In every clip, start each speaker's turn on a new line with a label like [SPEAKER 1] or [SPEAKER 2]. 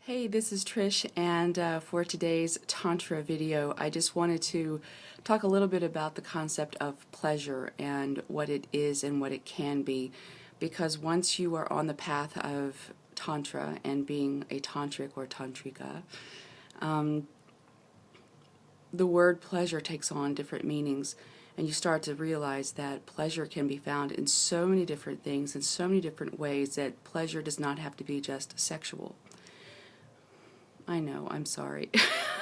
[SPEAKER 1] Hey, this is Trish, and for today's Tantra video, I just wanted to talk a little bit about the concept of pleasure and what it is and what it can be, because once you are on the path of Tantra and being a Tantric or Tantrika, the word pleasure takes on different meanings, and you start to realize that pleasure can be found in so many different things, in so many different ways, that pleasure does not have to be just sexual. I know, I'm sorry.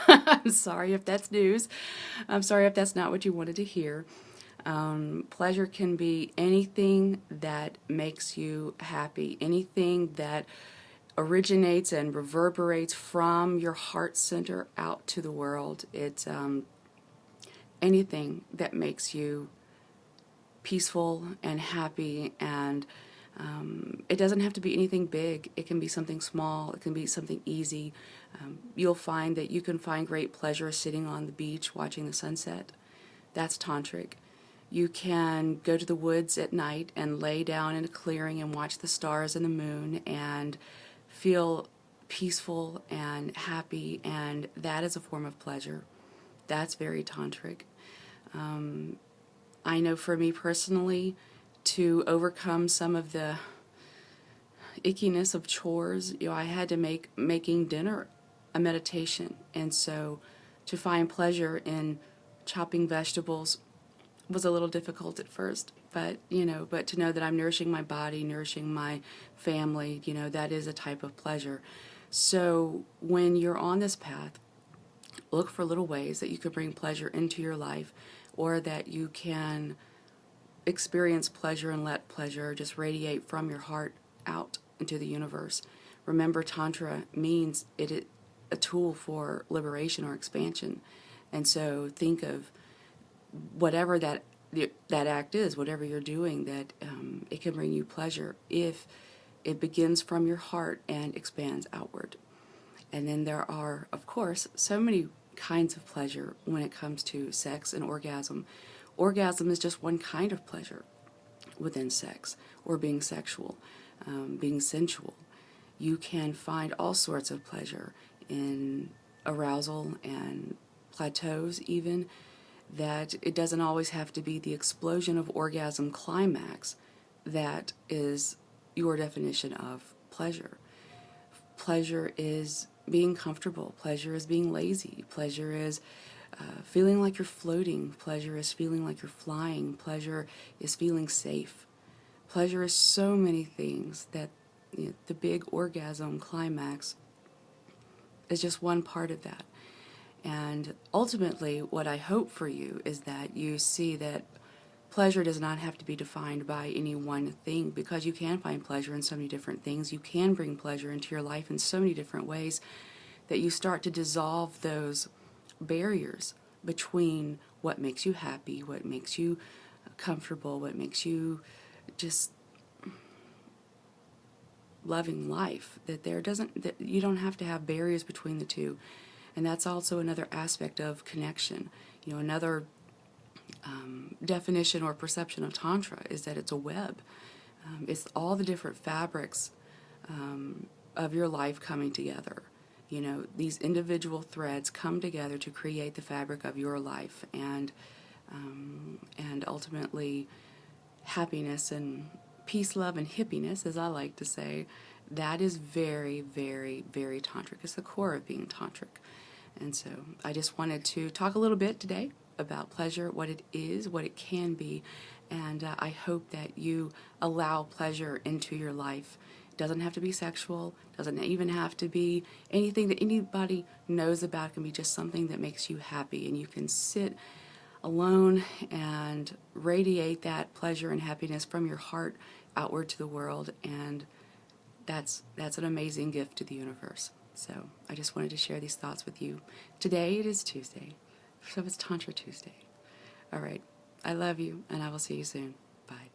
[SPEAKER 1] I'm sorry if that's news. I'm sorry if that's not what you wanted to hear. Pleasure can be anything that makes you happy, anything that originates and reverberates from your heart center out to the world. It's anything that makes you peaceful and happy, and it doesn't have to be anything big. It can be something small. It can be something easy. You'll find that you can find great pleasure sitting on the beach watching the sunset. That's tantric. You can go to the woods at night and lay down in a clearing and watch the stars and the moon and feel peaceful and happy, and that is a form of pleasure. That's very tantric. I know for me personally, to overcome some of the ickiness of chores, I had to make making dinner a meditation, and so to find pleasure in chopping vegetables was a little difficult at first, but to know that I'm nourishing my body, nourishing my family, that is a type of pleasure. So when you're on this path, look for little ways that you can bring pleasure into your life, or that you can experience pleasure and let pleasure just radiate from your heart out into the universe. Remember, Tantra means a tool for liberation or expansion. And so think of whatever that act is, whatever you're doing, that it can bring you pleasure if it begins from your heart and expands outward. And then there are, of course, so many kinds of pleasure when it comes to sex and orgasm. Orgasm is just one kind of pleasure within sex, or being sexual, being sensual. You can find all sorts of pleasure in arousal and plateaus even, that it doesn't always have to be the explosion of orgasm climax that is your definition of pleasure. Pleasure is being comfortable. Pleasure is being lazy. Pleasure is feeling like you're floating. Pleasure is feeling like you're flying. Pleasure is feeling safe. Pleasure is so many things that the big orgasm climax is just one part of that. And ultimately, what I hope for you is that you see that pleasure does not have to be defined by any one thing, because you can find pleasure in so many different things. You can bring pleasure into your life in so many different ways, that you start to dissolve those barriers between what makes you happy, what makes you comfortable, what makes you just loving life. That you don't have to have barriers between the two. And that's also another aspect of connection. Another definition or perception of Tantra is that it's a web. It's all the different fabrics of your life coming together. These individual threads come together to create the fabric of your life, and ultimately happiness and peace, love, and hippiness, as I like to say, that is very, very, very tantric. It's the core of being tantric. And so I just wanted to talk a little bit today about pleasure, what it is, what it can be, and I hope that you allow pleasure into your life. It doesn't have to be sexual, doesn't even have to be anything that anybody knows about. It can be just something that makes you happy, and you can sit alone and radiate that pleasure and happiness from your heart outward to the world, and that's an amazing gift to the universe. So I just wanted to share these thoughts with you. Today it is Tuesday, so it's Tantra Tuesday. All right, I love you, and I will see you soon. Bye.